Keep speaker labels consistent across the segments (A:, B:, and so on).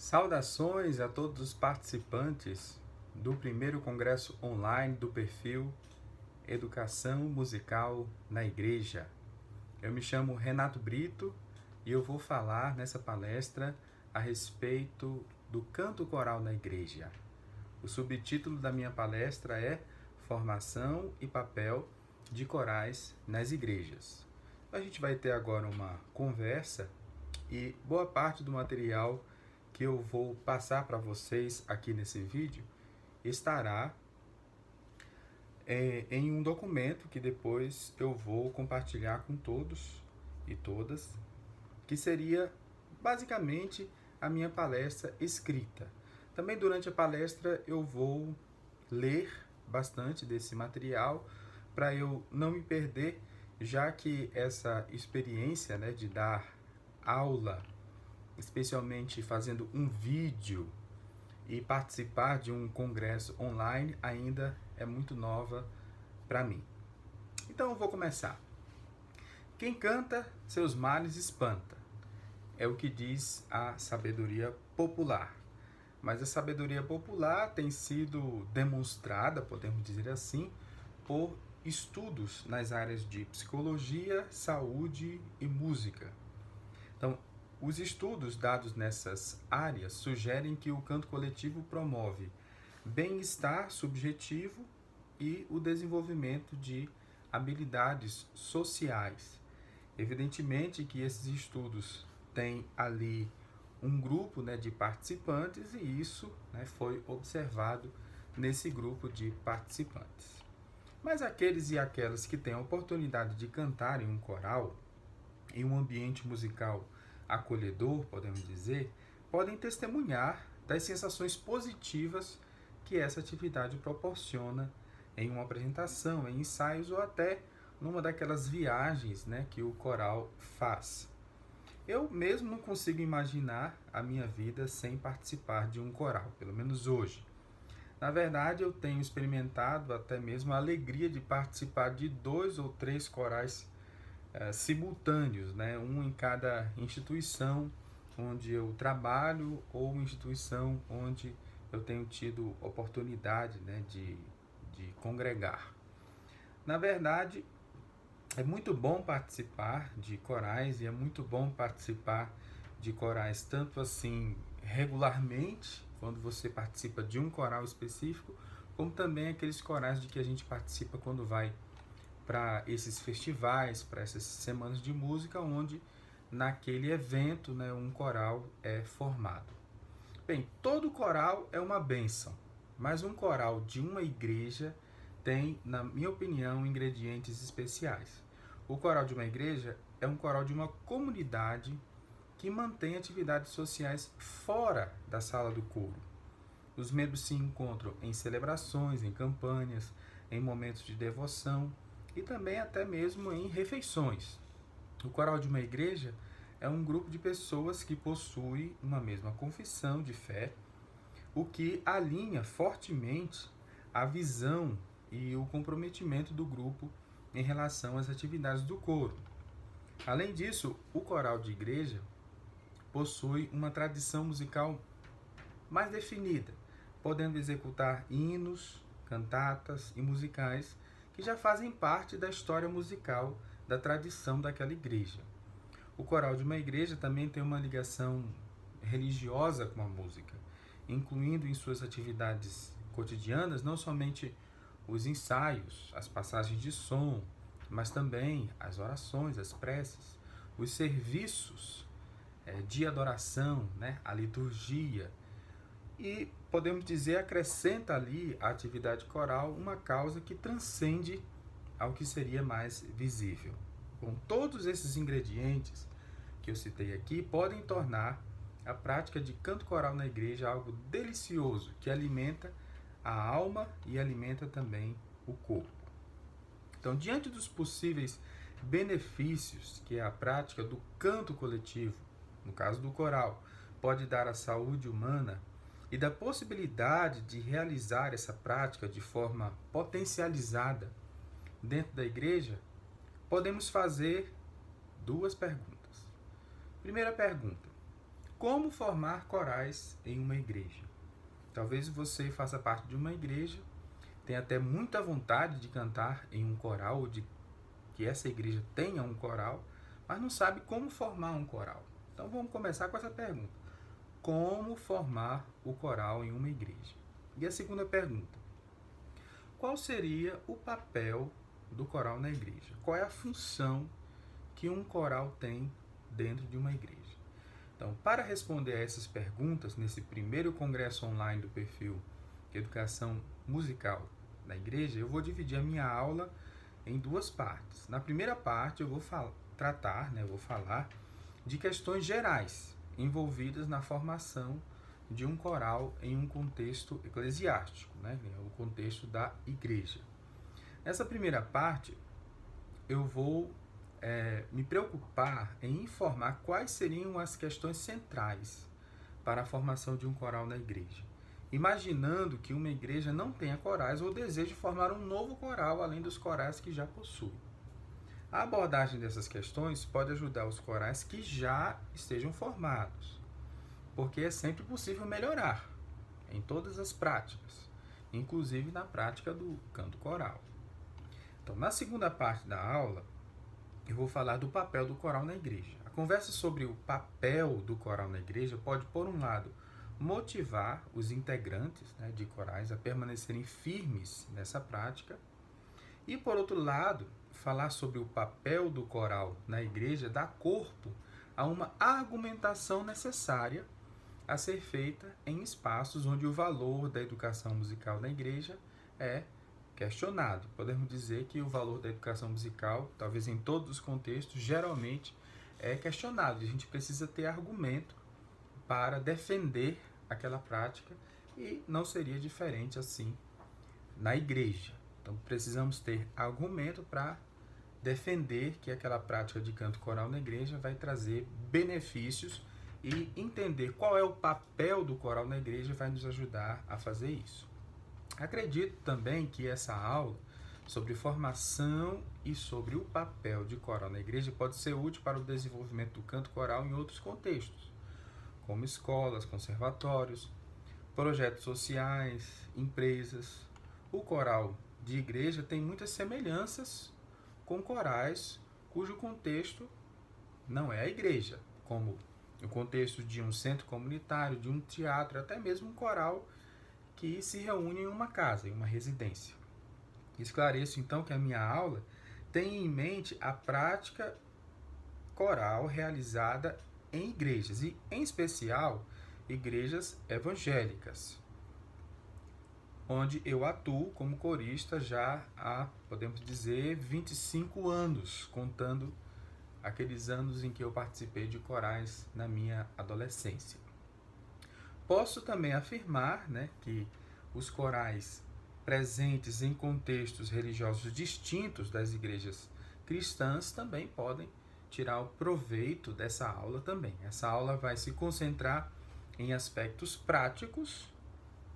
A: Saudações a todos os participantes do primeiro congresso online do perfil Educação Musical na Igreja. Eu me chamo Renato Brito e eu vou falar nessa palestra a respeito do canto coral na igreja. O subtítulo da minha palestra é Formação e Papel de Corais nas Igrejas. A gente vai ter agora uma conversa e boa parte do material que eu vou passar para vocês aqui nesse vídeo estará em um documento que depois eu vou compartilhar com todos e todas, que seria basicamente a minha palestra escrita. Também durante a palestra eu vou ler bastante desse material para eu não me perder, já que essa experiência, de dar aula, especialmente fazendo um vídeo e participar de um congresso online, ainda é muito nova para mim. Então eu vou começar. Quem canta, seus males espanta. É o que diz a sabedoria popular. Mas a sabedoria popular tem sido demonstrada, podemos dizer assim, por estudos nas áreas de psicologia, saúde e música. Então, os estudos dados nessas áreas sugerem que o canto coletivo promove bem-estar subjetivo e o desenvolvimento de habilidades sociais. Evidentemente que esses estudos têm ali um grupo de participantes e isso foi observado nesse grupo de participantes. Mas aqueles e aquelas que têm a oportunidade de cantar em um coral, em um ambiente musical acolhedor, podemos dizer, podem testemunhar das sensações positivas que essa atividade proporciona em uma apresentação, em ensaios ou até numa daquelas viagens que o coral faz. Eu mesmo não consigo imaginar a minha vida sem participar de um coral, pelo menos hoje. Na verdade, eu tenho experimentado até mesmo a alegria de participar de 2 ou 3 corais simultâneos, um em cada instituição onde eu trabalho ou instituição onde eu tenho tido oportunidade de congregar. Na verdade, é muito bom participar de corais e é muito bom participar de corais tanto assim regularmente, quando você participa de um coral específico, como também aqueles corais de que a gente participa quando vai para esses festivais, para essas semanas de música, onde naquele evento um coral é formado. Bem, todo coral é uma bênção, mas um coral de uma igreja tem, na minha opinião, ingredientes especiais. O coral de uma igreja é um coral de uma comunidade que mantém atividades sociais fora da sala do coro. Os membros se encontram em celebrações, em campanhas, em momentos de devoção e também até mesmo em refeições. O coral de uma igreja é um grupo de pessoas que possui uma mesma confissão de fé, o que alinha fortemente a visão e o comprometimento do grupo em relação às atividades do coro. Além disso, o coral de igreja possui uma tradição musical mais definida, podendo executar hinos, cantatas e musicais que já fazem parte da história musical da tradição daquela igreja. O coral de uma igreja também tem uma ligação religiosa com a música, incluindo em suas atividades cotidianas não somente os ensaios, as passagens de som, mas também as orações, as preces, os serviços de adoração, a liturgia. E podemos dizer, acrescenta ali a atividade coral uma causa que transcende ao que seria mais visível. Com todos esses ingredientes que eu citei aqui, podem tornar a prática de canto coral na igreja algo delicioso, que alimenta a alma e alimenta também o corpo. Então, diante dos possíveis benefícios que a prática do canto coletivo, no caso do coral, pode dar à saúde humana, e da possibilidade de realizar essa prática de forma potencializada dentro da igreja, podemos fazer 2 perguntas. Primeira pergunta: Como formar corais em uma igreja? Talvez você faça parte de uma igreja, tenha até muita vontade de cantar em um coral, ou de que essa igreja tenha um coral, mas não sabe como formar um coral. Então vamos começar com essa pergunta: como formar o coral em uma igreja? E a segunda pergunta: qual seria o papel do coral na igreja? Qual é a função que um coral tem dentro de uma igreja? Então, para responder a essas perguntas, nesse primeiro congresso online do perfil Educação Musical na Igreja, eu vou dividir a minha aula em duas partes. Na primeira parte, eu vou falar de questões gerais envolvidas na formação de um coral em um contexto eclesiástico, o contexto da igreja. Nessa primeira parte, eu vou me preocupar em informar quais seriam as questões centrais para a formação de um coral na igreja, imaginando que uma igreja não tenha corais ou deseje formar um novo coral além dos corais que já possui. A abordagem dessas questões pode ajudar os corais que já estejam formados, porque é sempre possível melhorar em todas as práticas, inclusive na prática do canto coral. Então, na segunda parte da aula, eu vou falar do papel do coral na igreja. A conversa sobre o papel do coral na igreja pode, por um lado, motivar os integrantes de corais a permanecerem firmes nessa prática e, por outro lado, falar sobre o papel do coral na igreja dá corpo a uma argumentação necessária a ser feita em espaços onde o valor da educação musical na igreja é questionado. Podemos dizer que o valor da educação musical, talvez em todos os contextos, geralmente é questionado. A gente precisa ter argumento para defender aquela prática e não seria diferente assim na igreja. Então precisamos ter argumento para defender que aquela prática de canto coral na igreja vai trazer benefícios e entender qual é o papel do coral na igreja vai nos ajudar a fazer isso. Acredito também que essa aula sobre formação e sobre o papel de coral na igreja pode ser útil para o desenvolvimento do canto coral em outros contextos, como escolas, conservatórios, projetos sociais, empresas. O coral de igreja tem muitas semelhanças com corais cujo contexto não é a igreja, como o contexto de um centro comunitário, de um teatro, até mesmo um coral que se reúne em uma casa, em uma residência. Esclareço então que a minha aula tem em mente a prática coral realizada em igrejas, e em especial igrejas evangélicas, onde eu atuo como corista já há, podemos dizer, 25 anos, contando aqueles anos em que eu participei de corais na minha adolescência. Posso também afirmar que os corais presentes em contextos religiosos distintos das igrejas cristãs também podem tirar o proveito dessa aula também. Essa aula vai se concentrar em aspectos práticos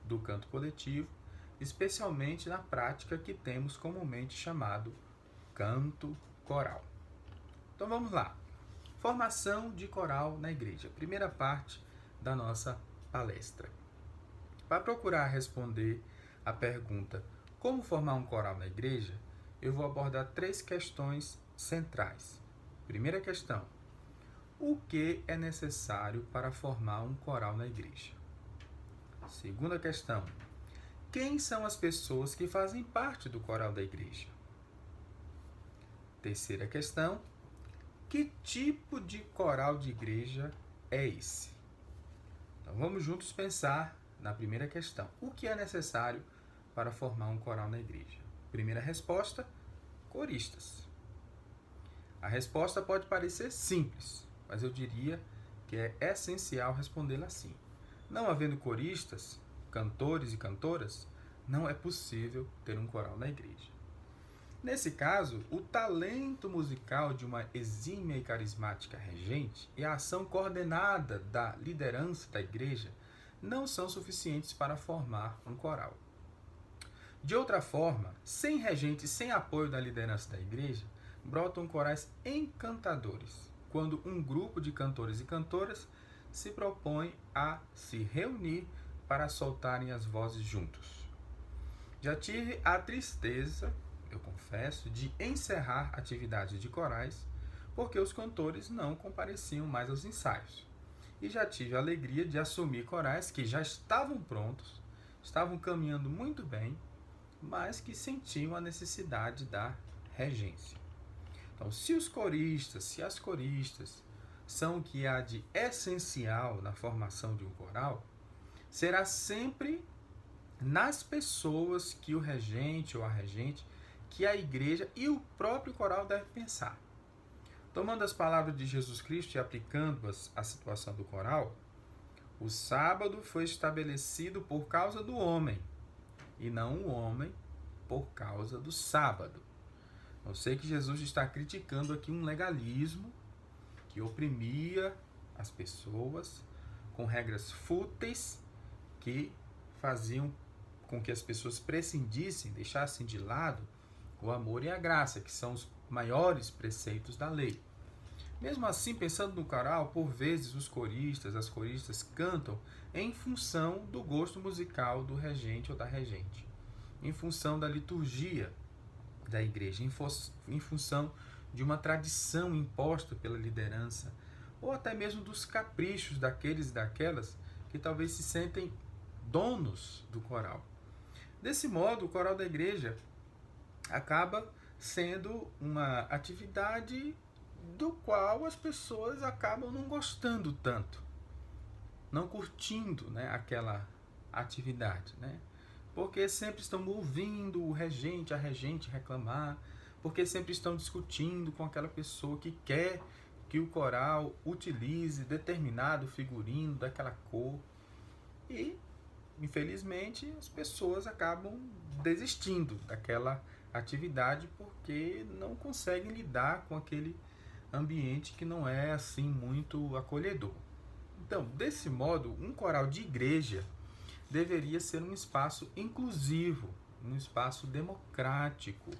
A: do canto coletivo, especialmente na prática que temos comumente chamado canto coral. Então vamos lá. Formação de coral na igreja. Primeira parte da nossa palestra. Para procurar responder a pergunta como formar um coral na igreja, eu vou abordar 3 questões centrais. Primeira questão: o que é necessário para formar um coral na igreja? Segunda questão: quem são as pessoas que fazem parte do coral da igreja? Terceira questão: que tipo de coral de igreja é esse? Então vamos juntos pensar na primeira questão. O que é necessário para formar um coral na igreja? Primeira resposta: coristas. A resposta pode parecer simples, mas eu diria que é essencial respondê-la assim. Não havendo coristas, cantores e cantoras, não é possível ter um coral na igreja. Nesse caso, o talento musical de uma exímia e carismática regente e a ação coordenada da liderança da igreja não são suficientes para formar um coral. De outra forma, sem regente e sem apoio da liderança da igreja, brotam corais encantadores, quando um grupo de cantores e cantoras se propõem a se reunir para soltarem as vozes juntos. Já tive a tristeza, eu confesso, de encerrar atividades de corais porque os cantores não compareciam mais aos ensaios. E já tive a alegria de assumir corais que já estavam prontos, estavam caminhando muito bem, mas que sentiam a necessidade da regência. Então, se as coristas são o que há de essencial na formação de um coral, será sempre nas pessoas que o regente ou a regente, que a igreja e o próprio coral devem pensar. Tomando as palavras de Jesus Cristo e aplicando-as à situação do coral, o sábado foi estabelecido por causa do homem, e não o homem por causa do sábado. Eu sei que Jesus está criticando aqui um legalismo que oprimia as pessoas com regras fúteis que faziam com que as pessoas prescindissem, deixassem de lado o amor e a graça, que são os maiores preceitos da lei. Mesmo assim, pensando no coral, por vezes as coristas cantam em função do gosto musical do regente ou da regente, em função da liturgia da igreja, em função de uma tradição imposta pela liderança, ou até mesmo dos caprichos daqueles e daquelas que talvez se sentem donos do coral. Desse modo, o coral da igreja acaba sendo uma atividade do qual as pessoas acabam não gostando tanto, não curtindo, né, aquela atividade, né? Porque sempre estão ouvindo o regente, a regente reclamar, porque sempre estão discutindo com aquela pessoa que quer que o coral utilize determinado figurino daquela cor. E, infelizmente, as pessoas acabam desistindo daquela atividade porque não conseguem lidar com aquele ambiente que não é assim muito acolhedor. Então, desse modo, um coral de igreja deveria ser um espaço inclusivo, um espaço democrático,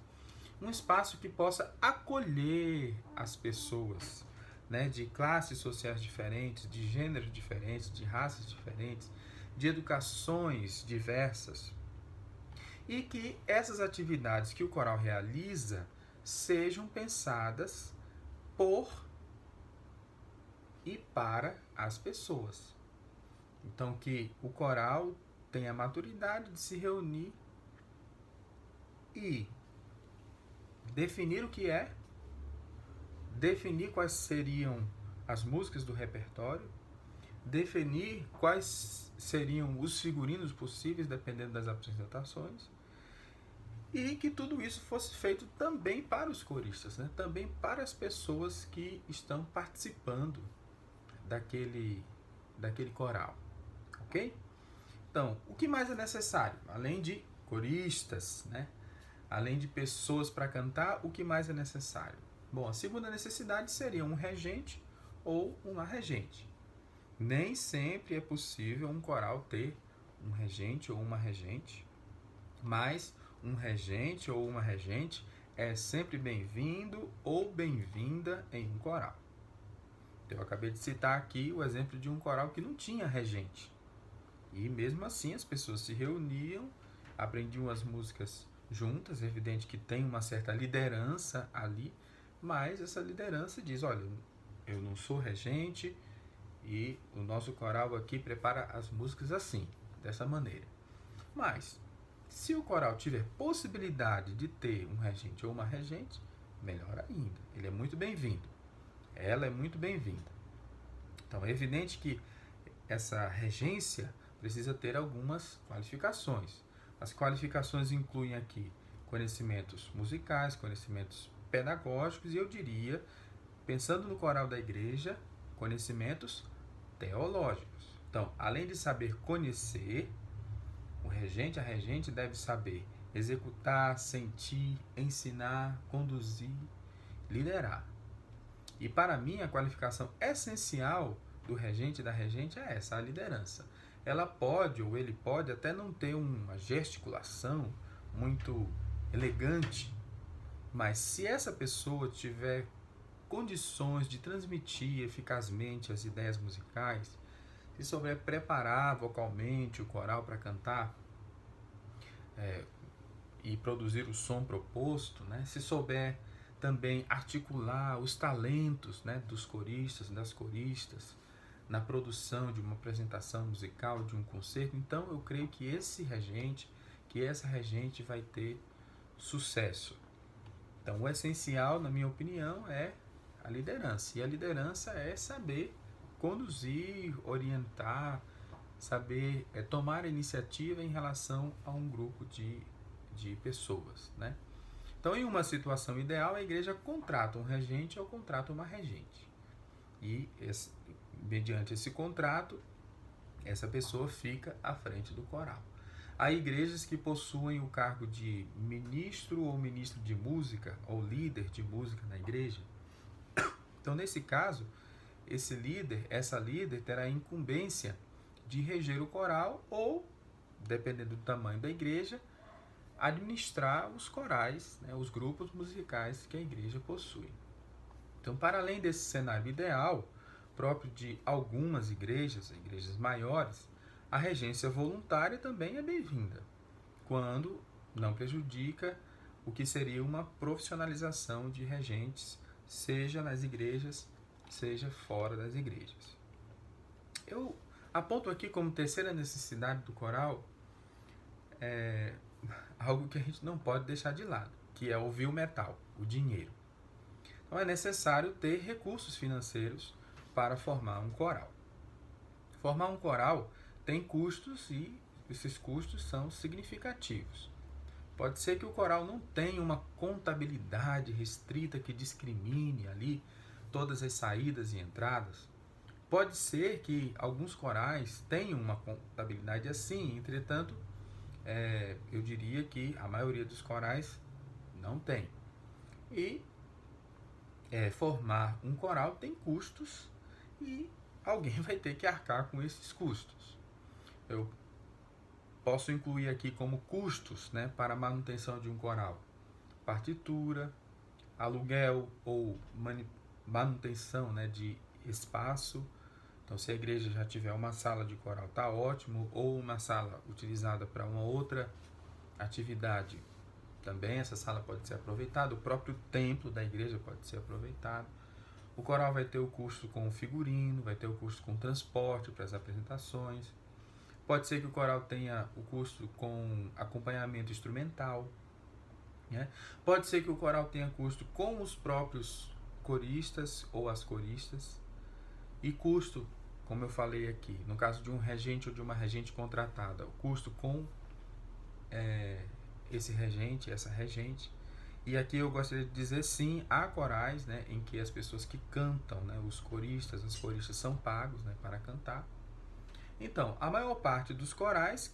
A: um espaço que possa acolher as pessoas, né, de classes sociais diferentes, de gêneros diferentes, de raças diferentes, de educações diversas. E que essas atividades que o coral realiza sejam pensadas por e para as pessoas. Então, que o coral tenha a maturidade de se reunir e definir o que é, definir quais seriam as músicas do repertório, definir quais seriam os figurinos possíveis, dependendo das apresentações, e que tudo isso fosse feito também para os coristas, né? Também para as pessoas que estão participando daquele coral, ok? Então, o que mais é necessário? Além de coristas, né? Além de pessoas para cantar, o que mais é necessário? Bom, a segunda necessidade seria um regente ou uma regente. Nem sempre é possível um coral ter um regente ou uma regente, mas um regente ou uma regente é sempre bem-vindo ou bem-vinda em um coral. Eu acabei de citar aqui o exemplo de um coral que não tinha regente. E mesmo assim as pessoas se reuniam, aprendiam as músicas juntas, é evidente que tem uma certa liderança ali, mas essa liderança diz, olha, eu não sou regente e o nosso coral aqui prepara as músicas assim, dessa maneira. Mas, se o coral tiver possibilidade de ter um regente ou uma regente, melhor ainda, ele é muito bem-vindo. Ela é muito bem-vinda. Então, é evidente que essa regência precisa ter algumas qualificações. As qualificações incluem aqui conhecimentos musicais, conhecimentos pedagógicos e eu diria, pensando no coral da igreja, conhecimentos teológicos. Então, além de saber conhecer, o regente, a regente deve saber executar, sentir, ensinar, conduzir, liderar. E para mim, a qualificação essencial do regente e da regente é essa, a liderança. Ela pode, ou ele pode, até não ter uma gesticulação muito elegante, mas se essa pessoa tiver condições de transmitir eficazmente as ideias musicais, se souber preparar vocalmente o coral para cantar e produzir o som proposto, né? Se souber também articular os talentos, né, dos coristas, das coristas, na produção de uma apresentação musical, de um concerto, então eu creio que essa regente vai ter sucesso. Então o essencial, na minha opinião, é a liderança. E a liderança é saber conduzir, orientar, saber tomar a iniciativa em relação a um grupo de pessoas, né? Então, em uma situação ideal, a igreja contrata um regente ou contrata uma regente. E, mediante esse contrato, essa pessoa fica à frente do coral. Há igrejas que possuem o cargo de ministro ou ministro de música, ou líder de música na igreja. Então, nesse caso, essa líder terá a incumbência de reger o coral ou, dependendo do tamanho da igreja, administrar os corais, né, os grupos musicais que a igreja possui. Então, para além desse cenário ideal, próprio de algumas igrejas maiores, a regência voluntária também é bem-vinda, quando não prejudica o que seria uma profissionalização de regentes, seja nas igrejas, seja fora das igrejas. Eu aponto aqui como terceira necessidade do coral algo que a gente não pode deixar de lado, que é ouvir o metal, o dinheiro. Então é necessário ter recursos financeiros para formar um coral. Formar um coral tem custos e esses custos são significativos. Pode ser que o coral não tenha uma contabilidade restrita que discrimine ali todas as saídas e entradas. Pode ser que alguns corais tenham uma contabilidade assim, entretanto, eu diria que a maioria dos corais não tem. E formar um coral tem custos e alguém vai ter que arcar com esses custos. Eu posso incluir aqui como custos, né, para a manutenção de um coral: partitura, aluguel ou manutenção, né, de espaço. Então, se a igreja já tiver uma sala de coral, está ótimo, ou uma sala utilizada para uma outra atividade, também essa sala pode ser aproveitada, o próprio templo da igreja pode ser aproveitado. O coral vai ter o custo com o figurino, vai ter o custo com o transporte para as apresentações. Pode ser que o coral tenha o custo com acompanhamento instrumental, né? Pode ser que o coral tenha custo com os próprios coristas ou as coristas. E custo, como eu falei aqui, no caso de um regente ou de uma regente contratada, o custo com esse regente, essa regente. E aqui eu gostaria de dizer sim, há corais, né, em que as pessoas que cantam, né, os coristas, as coristas são pagos, né, para cantar. Então, a maior parte dos corais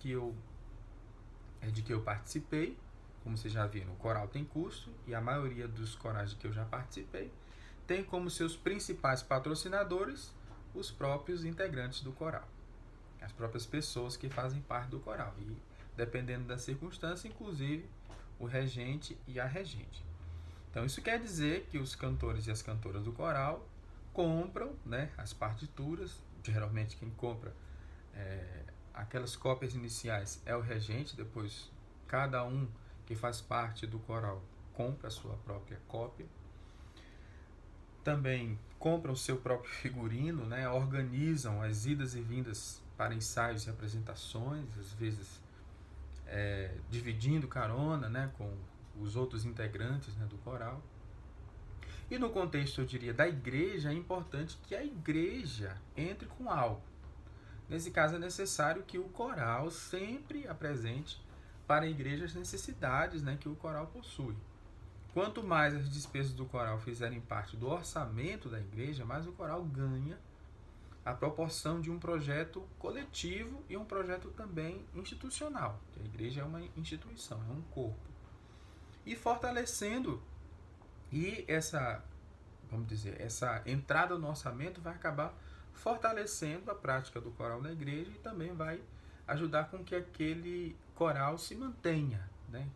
A: de que eu participei, como vocês já viram, o coral tem custo, e a maioria dos corais de que eu já participei tem como seus principais patrocinadores os próprios integrantes do coral, as próprias pessoas que fazem parte do coral, e dependendo da circunstância, inclusive o regente e a regente. Então isso quer dizer que os cantores e as cantoras do coral compram, né, as partituras. Geralmente quem compra aquelas cópias iniciais é o regente, depois cada um que faz parte do coral compra a sua própria cópia. Também compram o seu próprio figurino, né? Organizam as idas e vindas para ensaios e apresentações, às vezes dividindo carona, né, com os outros integrantes, né, do coral. E no contexto, eu diria, da igreja, é importante que a igreja entre com algo. Nesse caso, é necessário que o coral sempre apresente para a igreja as necessidades, né, que o coral possui. Quanto mais as despesas do coral fizerem parte do orçamento da igreja, mais o coral ganha a proporção de um projeto coletivo e um projeto também institucional. A igreja é uma instituição, é um corpo. E fortalecendo, e essa entrada no orçamento vai acabar fortalecendo a prática do coral na igreja e também vai ajudar com que aquele coral se mantenha, né?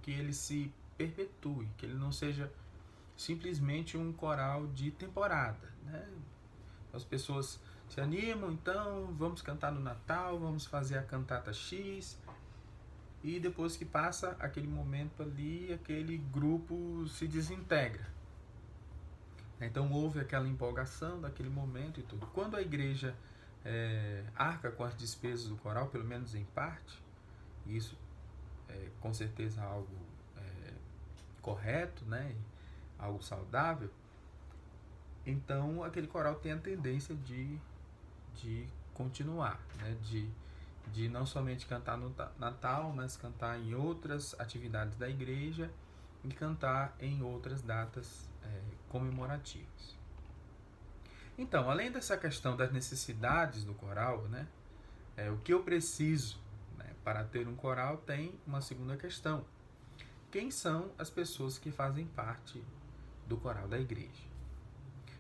A: Que ele se perpetue, que ele não seja simplesmente um coral de temporada, né? As pessoas se animam, então vamos cantar no Natal, vamos fazer a cantata X, e depois que passa aquele momento ali, aquele grupo se desintegra. Então houve aquela empolgação daquele momento e tudo. Quando a igreja arca com as despesas do coral, pelo menos em parte, e isso é com certeza algo correto, né? Algo saudável, então aquele coral tem a tendência de continuar, né? De não somente cantar no Natal, mas cantar em outras atividades da igreja e cantar em outras datas comemorativas. Então, além dessa questão das necessidades do coral, né, o que eu preciso, né, para ter um coral, tem uma segunda questão. Quem são as pessoas que fazem parte do coral da igreja?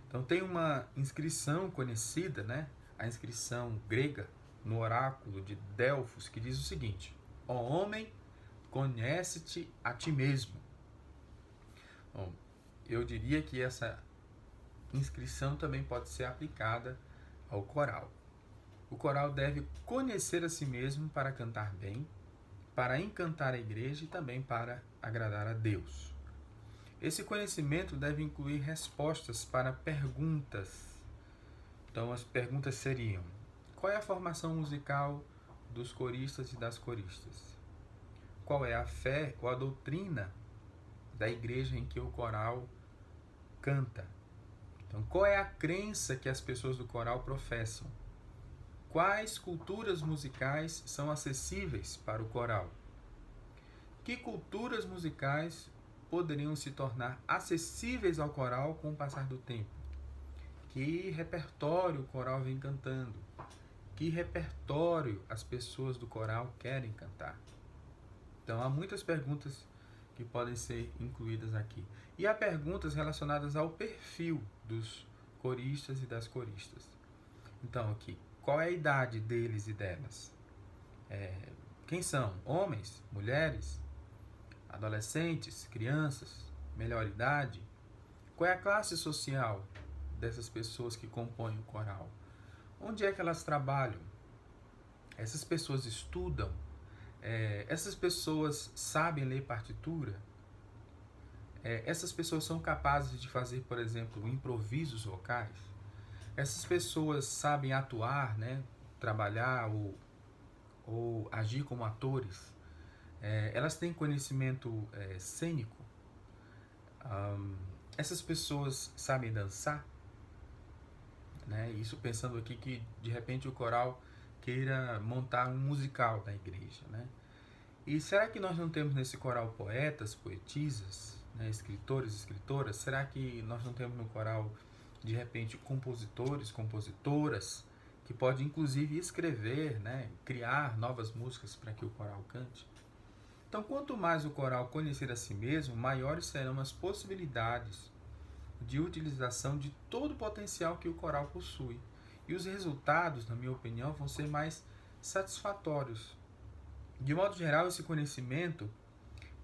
A: Então, tem uma inscrição conhecida, né, a inscrição grega, no oráculo de Delfos, que diz o seguinte: ó homem, conhece-te a ti mesmo. Bom, eu diria que essa inscrição também pode ser aplicada ao coral. O coral deve conhecer a si mesmo para cantar bem, para encantar a igreja e também para agradar a Deus. Esse conhecimento deve incluir respostas para perguntas. Então, as perguntas seriam: qual é a formação musical dos coristas e das coristas? Qual é a fé ou a doutrina da igreja em que o coral canta? Então, qual é a crença que as pessoas do coral professam? Quais culturas musicais são acessíveis para o coral? Que culturas musicais poderiam se tornar acessíveis ao coral com o passar do tempo? Que repertório o coral vem cantando? Que repertório as pessoas do coral querem cantar? Então, há muitas perguntas que podem ser incluídas aqui. E há perguntas relacionadas ao perfil dos coristas e das coristas. Então, aqui, qual é a idade deles e delas? Quem são? Homens? Mulheres? Adolescentes? Crianças? Melhor idade? Qual é a classe social dessas pessoas que compõem o coral? Onde é que elas trabalham? Essas pessoas estudam? Essas pessoas sabem ler partitura? Essas pessoas são capazes de fazer, por exemplo, improvisos vocais? Essas pessoas sabem atuar, né? Trabalhar ou agir como atores? Elas têm conhecimento cênico? Essas pessoas sabem dançar? Né? Isso pensando aqui que de repente o coral queira montar um musical da igreja, né? E será que nós não temos nesse coral poetas, poetisas, né? Escritores, escritoras? Será que nós não temos no coral de repente compositores, compositoras que podem inclusive escrever, né? Criar novas músicas para que o coral cante? Então, quanto mais o coral conhecer a si mesmo, maiores serão as possibilidades de utilização de todo o potencial que o coral possui. E os resultados, na minha opinião, vão ser mais satisfatórios. De modo geral, esse conhecimento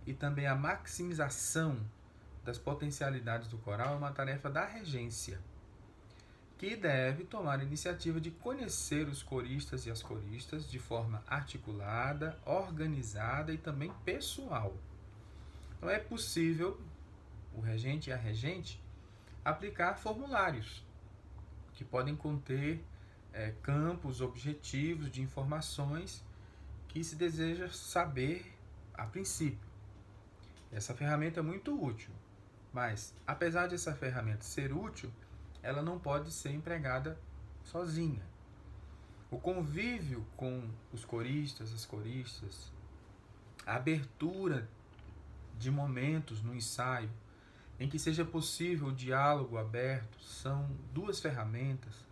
A: e também a maximização das potencialidades do coral é uma tarefa da regência, que deve tomar a iniciativa de conhecer os coristas e as coristas de forma articulada, organizada e também pessoal. Então é possível o regente e a regente aplicar formulários que podem conter campos objetivos de informações que se deseja saber a princípio. Essa ferramenta é muito útil, mas apesar de essa ferramenta ser útil, ela não pode ser empregada sozinha. O convívio com os coristas, as coristas, a abertura de momentos no ensaio em que seja possível o diálogo aberto são duas ferramentas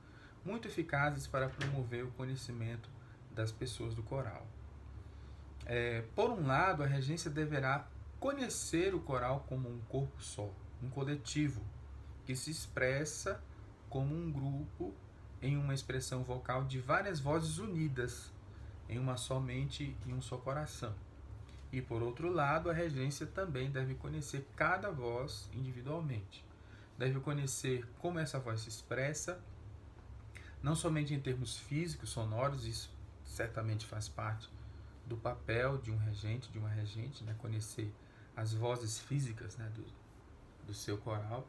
A: muito eficazes para promover o conhecimento das pessoas do coral. Por um lado, a regência deverá conhecer o coral como um corpo só, um coletivo, que se expressa como um grupo em uma expressão vocal de várias vozes unidas em uma só mente e um só coração. E, por outro lado, a regência também deve conhecer cada voz individualmente. Deve conhecer como essa voz se expressa, não somente em termos físicos, sonoros, isso certamente faz parte do papel de um regente, de uma regente, né? Conhecer as vozes físicas, né? do seu coral,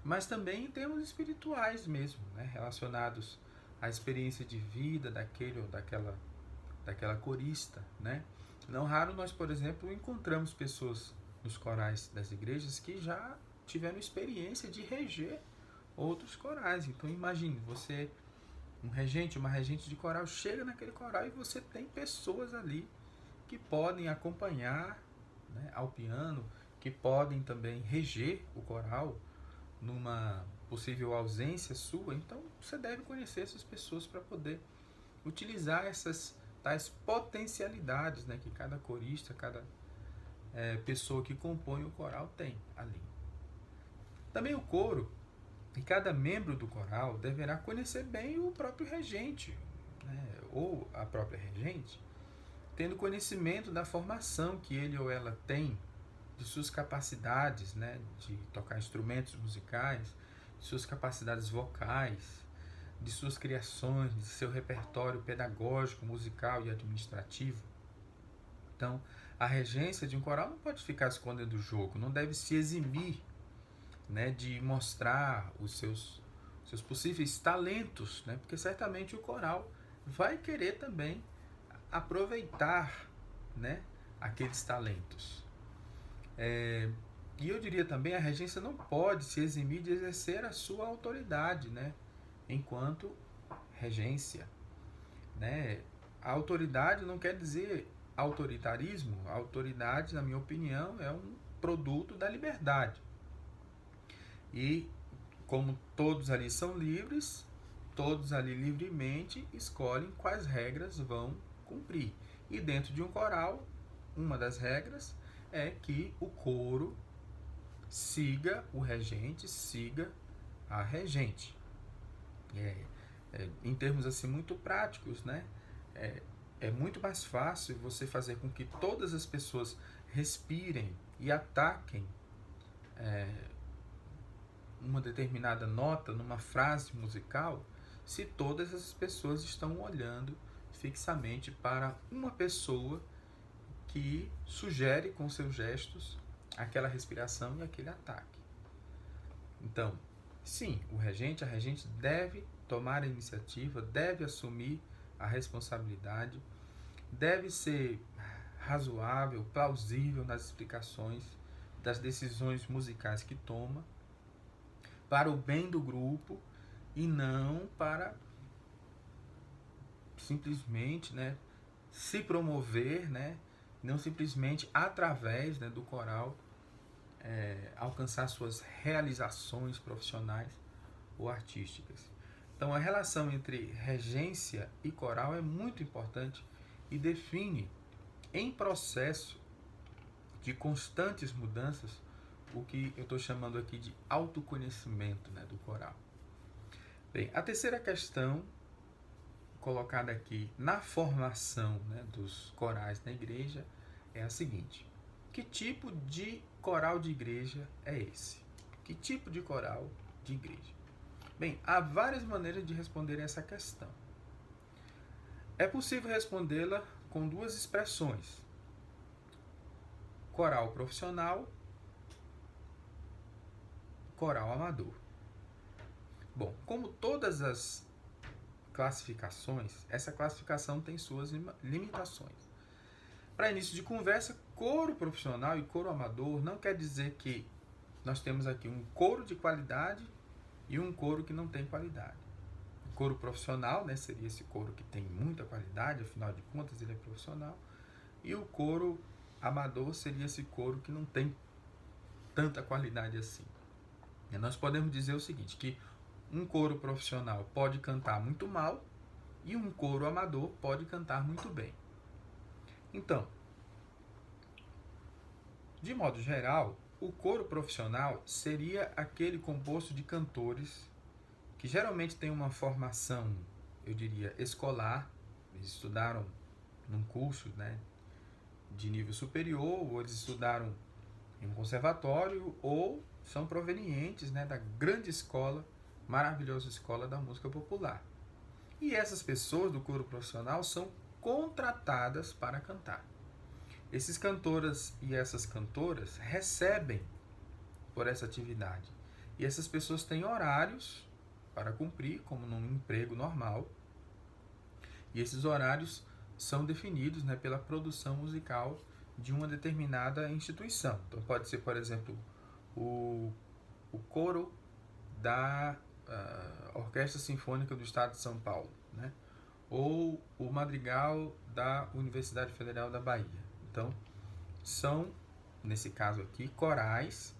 A: mas também em termos espirituais mesmo, né? Relacionados à experiência de vida daquele ou daquela corista, né? Não raro nós, por exemplo, encontramos pessoas nos corais das igrejas que já tiveram experiência de reger outros corais. Então imagine, você, um regente, uma regente de coral, chega naquele coral e você tem pessoas ali que podem acompanhar, né, ao piano, que podem também reger o coral numa possível ausência sua. Então você deve conhecer essas pessoas para poder utilizar essas tais potencialidades, né, que cada corista, cada pessoa que compõe o coral tem ali. Também o coro e cada membro do coral deverá conhecer bem o próprio regente, né, ou a própria regente, tendo conhecimento da formação que ele ou ela tem, de suas capacidades, né, de tocar instrumentos musicais, de suas capacidades vocais, de suas criações, de seu repertório pedagógico, musical e administrativo. Então, a regência de um coral não pode ficar escondendo o jogo, não deve se eximir, né, de mostrar os seus possíveis talentos, né, porque certamente o coral vai querer também aproveitar, né, aqueles talentos. E eu diria também, a regência não pode se eximir de exercer a sua autoridade, né, enquanto regência, né? A autoridade não quer dizer autoritarismo. A autoridade, na minha opinião, é um produto da liberdade. E como todos ali são livres, todos ali livremente escolhem quais regras vão cumprir. E dentro de um coral, uma das regras é que o coro siga o regente, siga a regente. Em termos assim muito práticos, né? É muito mais fácil você fazer com que todas as pessoas respirem e ataquem uma determinada nota numa frase musical, se todas as pessoas estão olhando fixamente para uma pessoa que sugere com seus gestos aquela respiração e aquele ataque. Então, sim, a regente deve tomar a iniciativa, deve assumir a responsabilidade, deve ser razoável, plausível nas explicações das decisões musicais que toma, para o bem do grupo e não para simplesmente, né, se promover, né, não simplesmente através, né, do coral alcançar suas realizações profissionais ou artísticas. Então a relação entre regência e coral é muito importante e define, em processo de constantes mudanças, o que eu estou chamando aqui de autoconhecimento, né, do coral. Bem, a terceira questão colocada aqui na formação, né, dos corais na igreja é a seguinte: que tipo de coral de igreja é esse? Que tipo de coral de igreja? Bem, há várias maneiras de responder essa questão. É possível respondê-la com duas expressões: coral profissional, coral amador. Bom, como todas as classificações, essa classificação tem suas limitações. Para início de conversa, coro profissional e coro amador não quer dizer que nós temos aqui um coro de qualidade e um coro que não tem qualidade. O coro profissional, né, seria esse coro que tem muita qualidade, afinal de contas ele é profissional, e o coro amador seria esse coro que não tem tanta qualidade assim. E nós podemos dizer o seguinte, que um coro profissional pode cantar muito mal e um coro amador pode cantar muito bem. Então, de modo geral, o coro profissional seria aquele composto de cantores que geralmente tem uma formação, eu diria, escolar. Eles estudaram num curso, né, de nível superior, ou eles estudaram em um conservatório, ou são provenientes, né, da grande escola, maravilhosa escola da música popular. E essas pessoas do coro profissional são contratadas para cantar. Esses cantoras e essas cantoras recebem por essa atividade. E essas pessoas têm horários para cumprir, como num emprego normal. E esses horários são definidos, né, pela produção musical de uma determinada instituição. Então pode ser, por exemplo, o coro da Orquestra Sinfônica do Estado de São Paulo, né? Ou o madrigal da Universidade Federal da Bahia. Então, são, nesse caso aqui, corais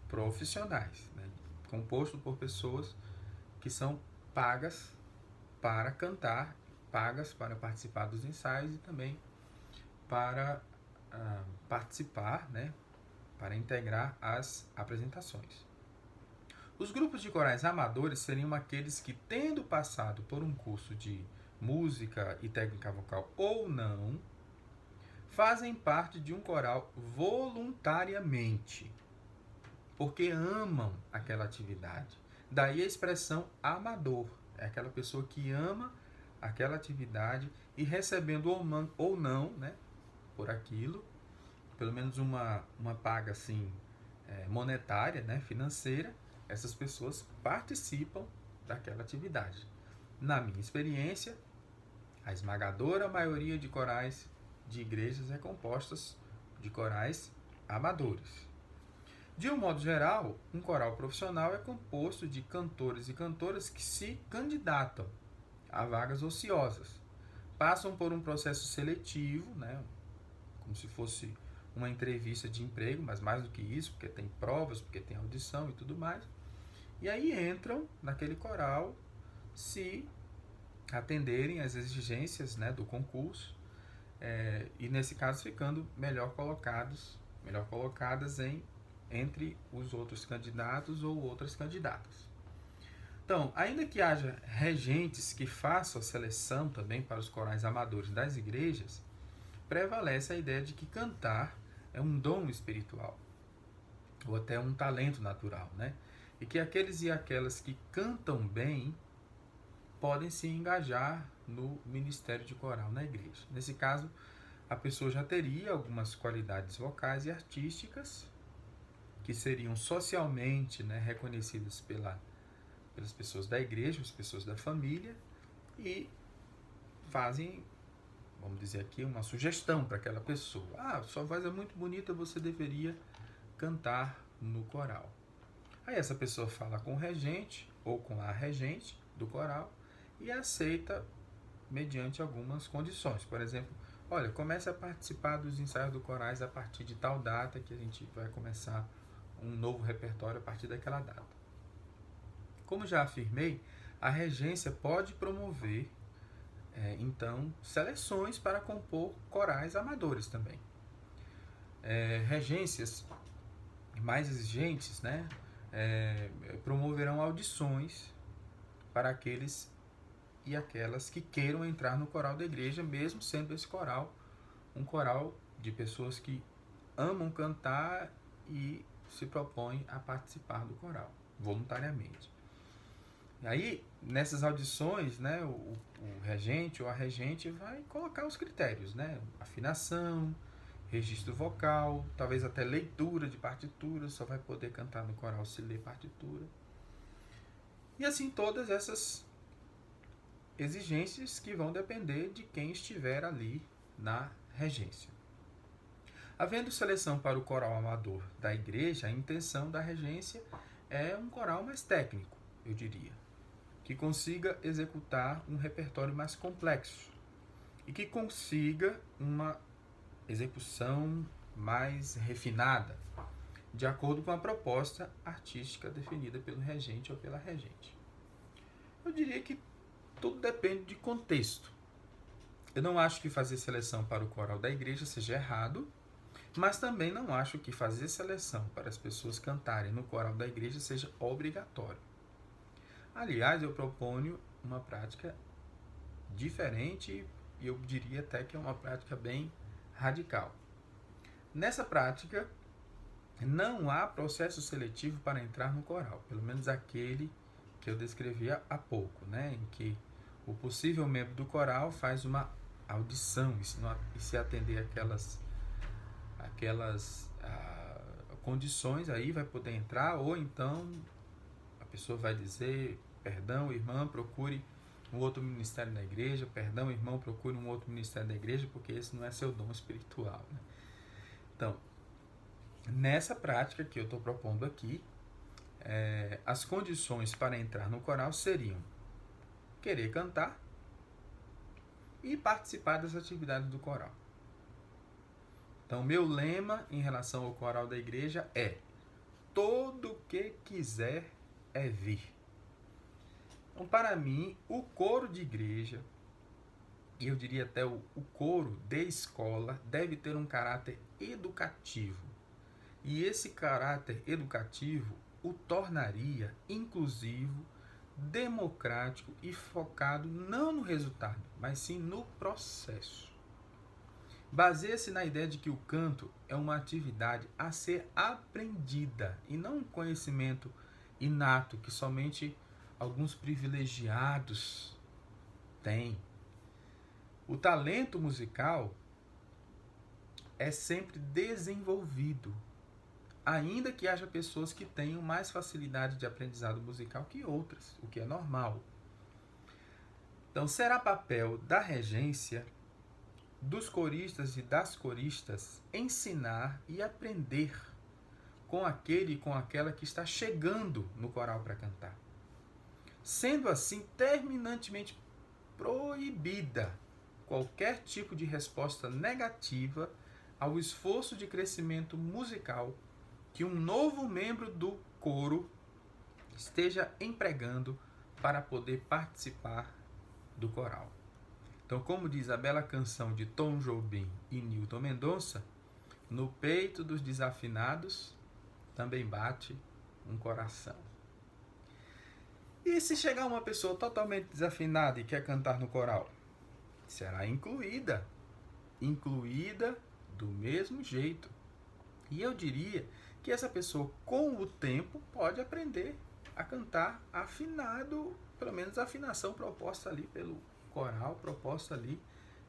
A: profissionais, né? Composto por pessoas que são pagas para cantar, pagas para participar dos ensaios e também para participar, né, para integrar as apresentações. Os grupos de corais amadores seriam aqueles que, tendo passado por um curso de música e técnica vocal ou não, fazem parte de um coral voluntariamente, porque amam aquela atividade. Daí a expressão amador, é aquela pessoa que ama aquela atividade e recebendo ou não, né, por aquilo, pelo menos uma paga assim, monetária, né, financeira, essas pessoas participam daquela atividade. Na minha experiência, a esmagadora maioria de corais de igrejas é composta de corais amadores. De um modo geral, um coral profissional é composto de cantores e cantoras que se candidatam a vagas ociosas. Passam por um processo seletivo, né, como se fosse uma entrevista de emprego, mas mais do que isso, porque tem provas, porque tem audição e tudo mais. E aí entram naquele coral se atenderem às exigências, né, do concurso, e nesse caso ficando melhor colocadas entre os outros candidatos ou outras candidatas. Então, ainda que haja regentes que façam a seleção também para os corais amadores das igrejas, prevalece a ideia de que cantar é um dom espiritual, ou até um talento natural, né? E que aqueles e aquelas que cantam bem podem se engajar no ministério de coral na igreja. Nesse caso, a pessoa já teria algumas qualidades vocais e artísticas que seriam socialmente, né, reconhecidas pelas pessoas da igreja, as pessoas da família, e fazem, vamos dizer aqui, uma sugestão para aquela pessoa. Sua voz é muito bonita, você deveria cantar no coral. Aí essa pessoa fala com o regente ou com a regente do coral e aceita mediante algumas condições. Por exemplo, olha, comece a participar dos ensaios do corais a partir de tal data, que a gente vai começar um novo repertório a partir daquela data. Como já afirmei, a regência pode promover, então, seleções para compor corais amadores também. Regências mais exigentes, né, promoverão audições para aqueles e aquelas que queiram entrar no coral da igreja, mesmo sendo esse coral um coral de pessoas que amam cantar e se propõem a participar do coral, voluntariamente. E aí, nessas audições, né, o regente ou a regente vai colocar os critérios, né, afinação, registro vocal, talvez até leitura de partitura, só vai poder cantar no coral se ler partitura. E assim todas essas exigências que vão depender de quem estiver ali na regência. Havendo seleção para o coral amador da igreja, a intenção da regência é um coral mais técnico, eu diria, que consiga executar um repertório mais complexo e que consiga uma execução mais refinada, de acordo com a proposta artística definida pelo regente ou pela regente. Eu diria que tudo depende de contexto. Eu não acho que fazer seleção para o coral da igreja seja errado, mas também não acho que fazer seleção para as pessoas cantarem no coral da igreja seja obrigatório. Aliás, eu proponho uma prática diferente e eu diria até que é uma prática bem radical. Nessa prática, não há processo seletivo para entrar no coral, pelo menos aquele que eu descrevi há pouco, né? Em que o possível membro do coral faz uma audição e se atender aquelas condições, aí vai poder entrar, ou então a pessoa vai dizer: perdão, irmã, procure um outro ministério da igreja, perdão, irmão, procure um outro ministério da igreja, porque esse não é seu dom espiritual, né? Então, nessa prática que eu estou propondo aqui, as condições para entrar no coral seriam querer cantar e participar das atividades do coral. Então, meu lema em relação ao coral da igreja é: todo que quiser é vir. Então, para mim, o coro de igreja, e eu diria até o coro de escola, deve ter um caráter educativo. E esse caráter educativo o tornaria inclusivo, democrático e focado não no resultado, mas sim no processo. Baseia-se na ideia de que o canto é uma atividade a ser aprendida e não um conhecimento inato que somente alguns privilegiados têm. O talento musical é sempre desenvolvido, ainda que haja pessoas que tenham mais facilidade de aprendizado musical que outras, o que é normal. Então, será papel da regência, dos coristas e das coristas, ensinar e aprender com aquele e com aquela que está chegando no coral para cantar. Sendo assim, terminantemente proibida qualquer tipo de resposta negativa ao esforço de crescimento musical que um novo membro do coro esteja empregando para poder participar do coral. Então, como diz a bela canção de Tom Jobim e Newton Mendonça, no peito dos desafinados também bate um coração. E se chegar uma pessoa totalmente desafinada e quer cantar no coral? Será incluída do mesmo jeito. E eu diria que essa pessoa, com o tempo, pode aprender a cantar afinado, pelo menos a afinação proposta ali pelo coral, proposta ali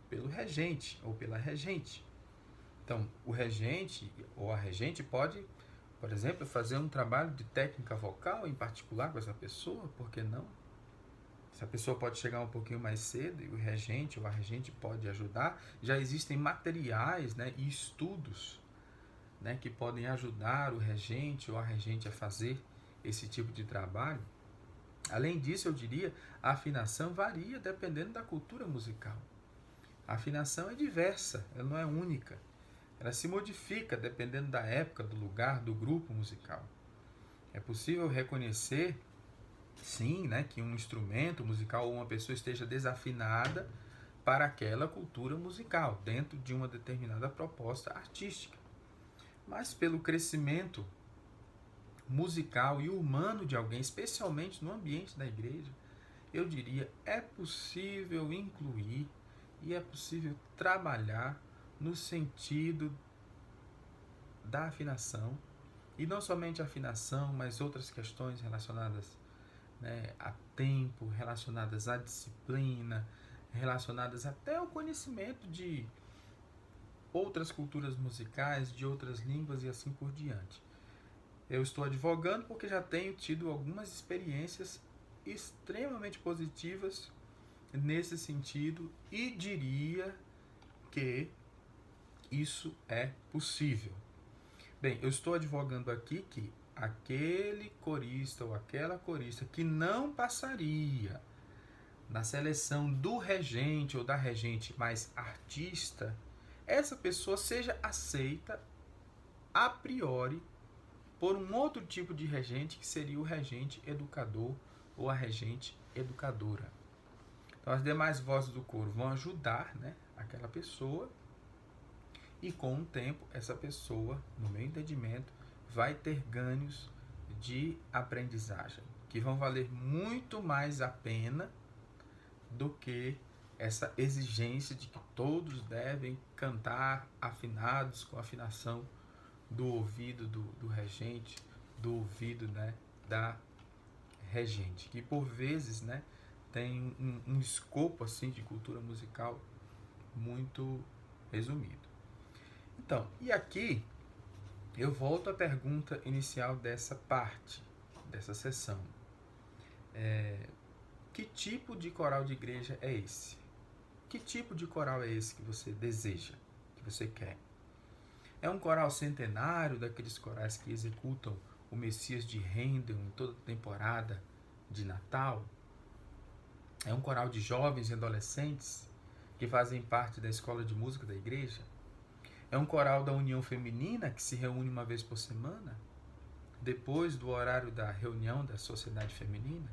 A: pelo regente ou pela regente. Então, o regente ou a regente pode, por exemplo, fazer um trabalho de técnica vocal em particular com essa pessoa, por que não? Essa pessoa pode chegar um pouquinho mais cedo e o regente ou a regente pode ajudar. Já existem materiais, né, e estudos, né, que podem ajudar o regente ou a regente a fazer esse tipo de trabalho. Além disso, eu diria, a afinação varia dependendo da cultura musical. A afinação é diversa, ela não é única. Ela se modifica dependendo da época, do lugar, do grupo musical. É possível reconhecer, sim, né, que um instrumento musical ou uma pessoa esteja desafinada para aquela cultura musical, dentro de uma determinada proposta artística. Mas pelo crescimento musical e humano de alguém, especialmente no ambiente da igreja, eu diria, é possível incluir e é possível trabalhar no sentido da afinação, e não somente a afinação, mas outras questões relacionadas, né, a tempo, relacionadas à disciplina, relacionadas até ao conhecimento de outras culturas musicais, de outras línguas e assim por diante. Eu estou advogando porque já tenho tido algumas experiências extremamente positivas nesse sentido e diria que isso é possível. Bem, eu estou advogando aqui que aquele corista ou aquela corista que não passaria na seleção do regente ou da regente mais artista, essa pessoa seja aceita a priori por um outro tipo de regente, que seria o regente educador ou a regente educadora. Então, as demais vozes do coro vão ajudar, né, aquela pessoa, e com o tempo, essa pessoa, no meu entendimento, vai ter ganhos de aprendizagem, que vão valer muito mais a pena do que essa exigência de que todos devem cantar afinados, com a afinação do ouvido do regente, do ouvido, né, da regente, que por vezes, né, tem um escopo assim de cultura musical muito resumido. Então, e aqui eu volto à pergunta inicial dessa parte, dessa sessão. Que tipo de coral de igreja é esse? Que tipo de coral é esse que você deseja, que você quer? É um coral centenário, daqueles corais que executam o Messias de Handel em toda temporada de Natal? É um coral de jovens e adolescentes que fazem parte da escola de música da igreja? É um coral da União Feminina que se reúne uma vez por semana, depois do horário da reunião da Sociedade Feminina?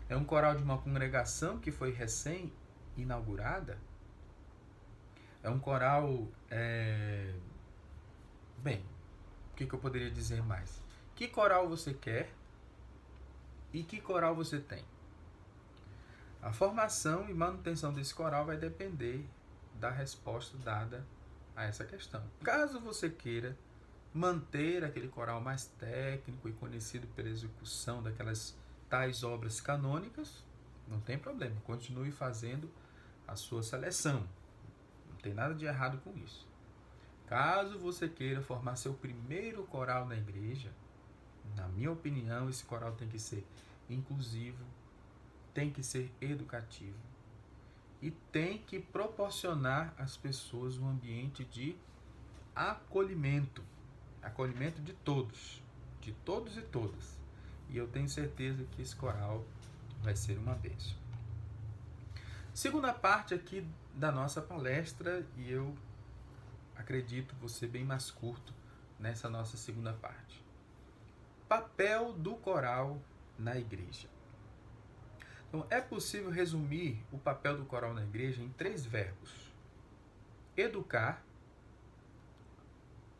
A: É um coral de uma congregação que foi recém-inaugurada? É um coral... Bem, o que eu poderia dizer mais? Que coral você quer e que coral você tem? A formação e manutenção desse coral vai depender da resposta dada a essa questão. Caso você queira manter aquele coral mais técnico e conhecido pela execução daquelas tais obras canônicas, não tem problema, continue fazendo a sua seleção. Não tem nada de errado com isso. Caso você queira formar seu primeiro coral na igreja, na minha opinião, esse coral tem que ser inclusivo, tem que ser educativo e tem que proporcionar às pessoas um ambiente de acolhimento, acolhimento de todos e todas. E eu tenho certeza que esse coral vai ser uma bênção. Segunda parte aqui da nossa palestra, e eu acredito vou ser bem mais curto nessa nossa segunda parte. Papel do coral na igreja. Então, é possível resumir o papel do coral na igreja em 3 verbos: educar,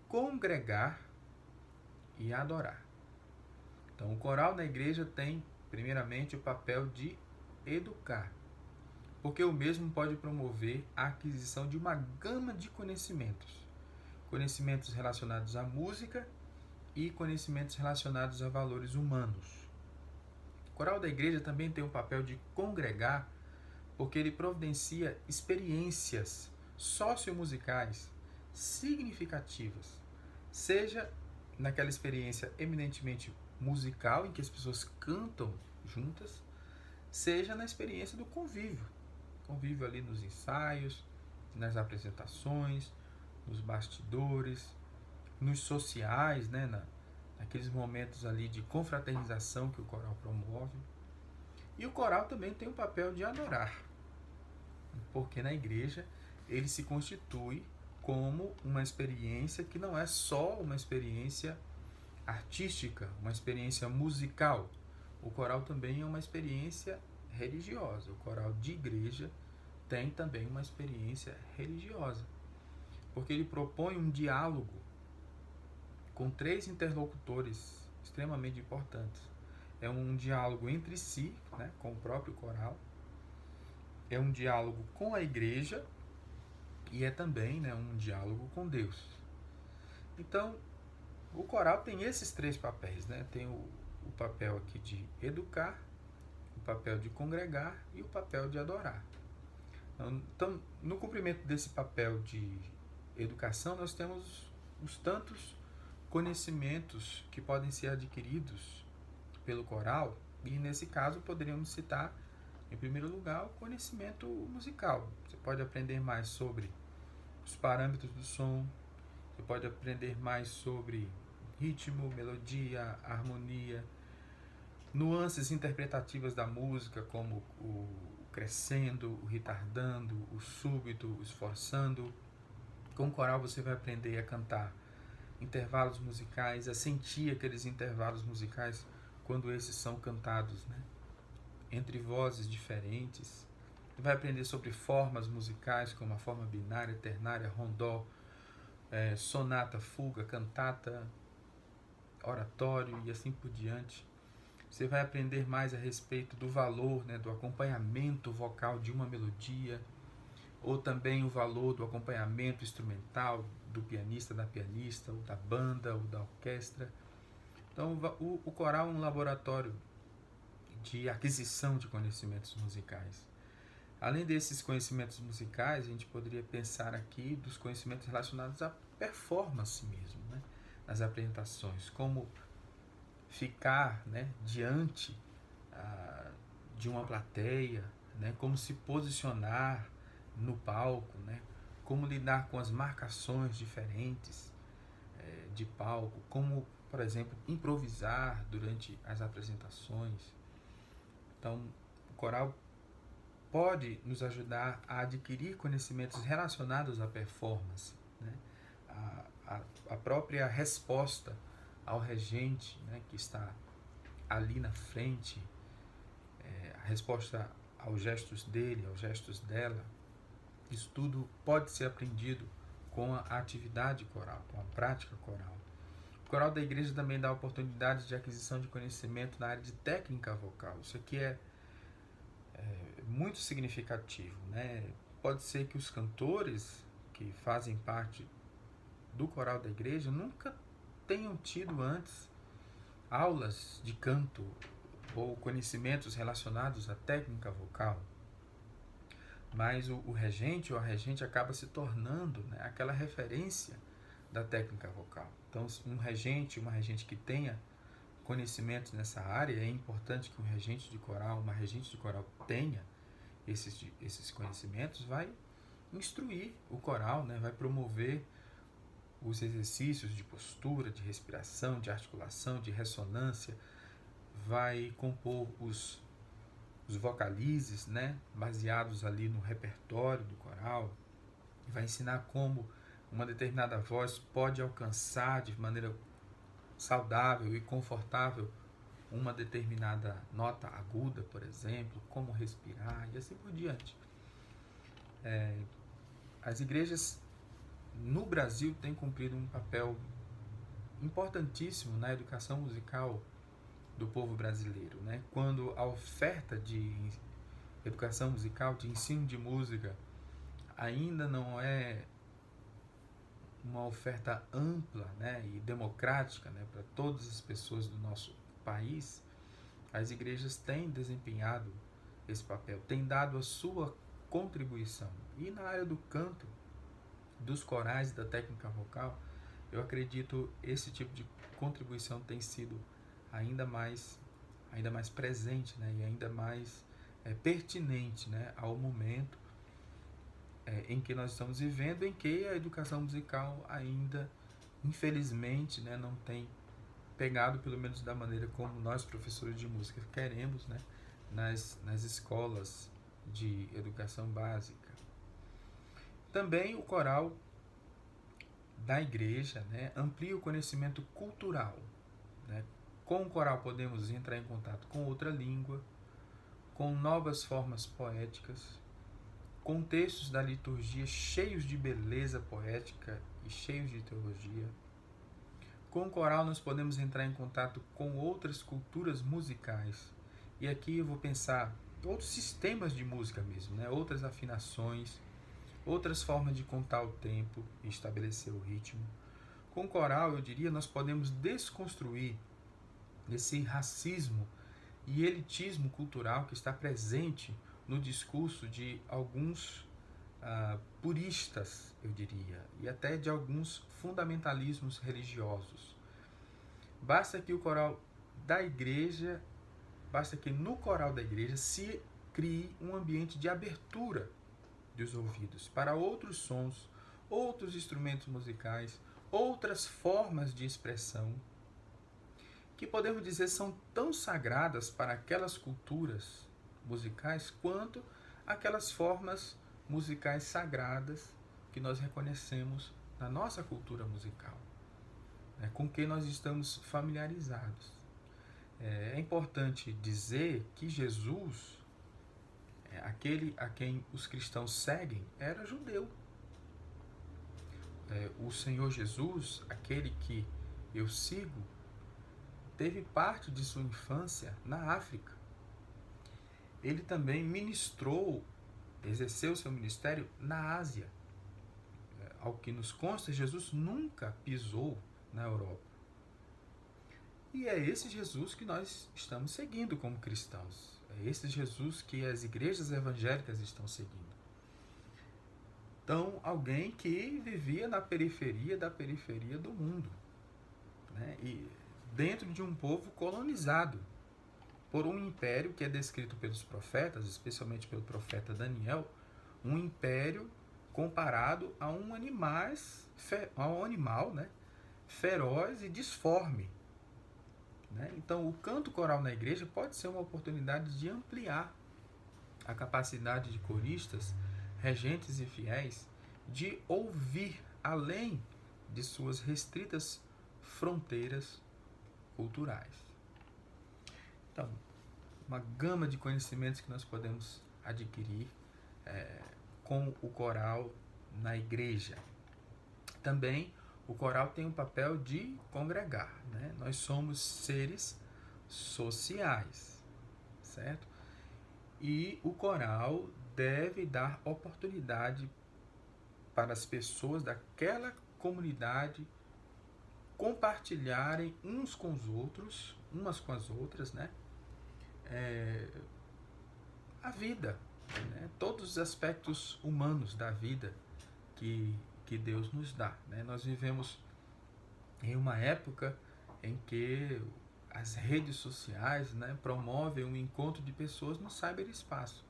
A: congregar e adorar. Então, o coral na igreja tem, primeiramente, o papel de educar, porque o mesmo pode promover a aquisição de uma gama de conhecimentos. Conhecimentos relacionados à música e conhecimentos relacionados a valores humanos. O coral da igreja também tem o papel de congregar, porque ele providencia experiências sociomusicais significativas, seja naquela experiência eminentemente musical, em que as pessoas cantam juntas, seja na experiência do convívio ali nos ensaios, nas apresentações, nos bastidores, nos sociais, né, naqueles momentos ali de confraternização que o coral promove. E o coral também tem o papel de adorar, porque na igreja ele se constitui como uma experiência que não é só uma experiência artística, uma experiência musical. O coral também é uma experiência religiosa. O coral de igreja tem também uma experiência religiosa, porque ele propõe um diálogo com 3 interlocutores extremamente importantes. É um diálogo entre si, né, com o próprio coral, é um diálogo com a igreja e é também, né, um diálogo com Deus. Então, o coral tem esses 3 papéis, né? Tem o papel aqui de educar, o papel de congregar e o papel de adorar. Então, no cumprimento desse papel de educação, nós temos os tantos conhecimentos que podem ser adquiridos pelo coral, e nesse caso poderíamos citar, em primeiro lugar, o conhecimento musical. Você pode aprender mais sobre os parâmetros do som, você pode aprender mais sobre ritmo, melodia, harmonia, nuances interpretativas da música, como o crescendo, o retardando, o súbito, o esforçando. Com o coral você vai aprender a cantar intervalos musicais, a sentir aqueles intervalos musicais quando esses são cantados, né, entre vozes diferentes. Você vai aprender sobre formas musicais, como a forma binária, ternária, rondó, sonata, fuga, cantata, oratório e assim por diante. Você vai aprender mais a respeito do valor, né, do acompanhamento vocal de uma melodia, ou também o valor do acompanhamento instrumental do pianista, da pianista, ou da banda, ou da orquestra. Então, o coral é um laboratório de aquisição de conhecimentos musicais. Além desses conhecimentos musicais, a gente poderia pensar aqui dos conhecimentos relacionados à performance mesmo, né? Nas apresentações, como ficar, né, diante de uma plateia, né, como se posicionar no palco, né, como lidar com as marcações diferentes de palco, como, por exemplo, improvisar durante as apresentações. Então, o coral pode nos ajudar a adquirir conhecimentos relacionados à performance, né? a própria resposta ao regente, né, que está ali na frente, a resposta aos gestos dele, aos gestos dela. Isso tudo pode ser aprendido com a atividade coral, com a prática coral. O coral da igreja também dá oportunidades de aquisição de conhecimento na área de técnica vocal. Isso aqui é muito significativo, né? Pode ser que os cantores que fazem parte do coral da igreja nunca tenham tido antes aulas de canto ou conhecimentos relacionados à técnica vocal, mas o regente ou a regente acaba se tornando, né, aquela referência da técnica vocal. Então, um regente, uma regente que tenha conhecimentos nessa área, é importante que um regente de coral, uma regente de coral tenha esses conhecimentos, vai instruir o coral, né, vai promover os exercícios de postura, de respiração, de articulação, de ressonância, vai compor os vocalizes, né, baseados ali no repertório do coral, vai ensinar como uma determinada voz pode alcançar de maneira saudável e confortável uma determinada nota aguda, por exemplo, como respirar e assim por diante. As igrejas no Brasil têm cumprido um papel importantíssimo na educação musical do povo brasileiro, né? Quando a oferta de educação musical, de ensino de música, ainda não é uma oferta ampla, né, e democrática, né, para todas as pessoas do nosso país, as igrejas têm desempenhado esse papel, têm dado a sua contribuição. E na área do canto, dos corais e da técnica vocal, eu acredito esse tipo de contribuição tem sido ainda mais presente, né, e ainda mais pertinente, né, ao momento em que nós estamos vivendo, em que a educação musical ainda, infelizmente, né, não tem pegado, pelo menos da maneira como nós, professores de música, queremos, né, nas escolas de educação básica. Também o coral da igreja, né, amplia o conhecimento cultural, né? Com o coral podemos entrar em contato com outra língua, com novas formas poéticas, com textos da liturgia cheios de beleza poética e cheios de teologia. Com o coral nós podemos entrar em contato com outras culturas musicais. E aqui eu vou pensar outros sistemas de música mesmo, né? Outras afinações, outras formas de contar o tempo e estabelecer o ritmo. Com o coral, eu diria, nós podemos desconstruir esse racismo e elitismo cultural que está presente no discurso de alguns puristas, eu diria, e até de alguns fundamentalismos religiosos. Basta que no coral da igreja se crie um ambiente de abertura dos ouvidos para outros sons, outros instrumentos musicais, outras formas de expressão, que podemos dizer são tão sagradas para aquelas culturas musicais quanto aquelas formas musicais sagradas que nós reconhecemos na nossa cultura musical, né, com que nós estamos familiarizados. É importante dizer que Jesus, aquele a quem os cristãos seguem, era judeu. O Senhor Jesus, aquele que eu sigo, teve parte de sua infância na África. Ele também exerceu seu ministério na Ásia. Ao que nos consta, Jesus nunca pisou na Europa. E é esse Jesus que nós estamos seguindo como cristãos. É esse Jesus que as igrejas evangélicas estão seguindo. Então, alguém que vivia na periferia da periferia do mundo, né? E dentro de um povo colonizado por um império que é descrito pelos profetas, especialmente pelo profeta Daniel, um império comparado a um animal, né? Feroz e disforme. Né? Então, o canto coral na igreja pode ser uma oportunidade de ampliar a capacidade de coristas, regentes e fiéis de ouvir além de suas restritas fronteiras culturais. Então, uma gama de conhecimentos que nós podemos adquirir com o coral na igreja. Também o coral tem o papel de congregar, né? Nós somos seres sociais, certo? E o coral deve dar oportunidade para as pessoas daquela comunidade compartilharem uns com os outros, umas com as outras, né? A vida, né? Todos os aspectos humanos da vida que Deus nos dá, né? Nós vivemos em uma época em que as redes sociais, né, promovem um encontro de pessoas no cyberespaço.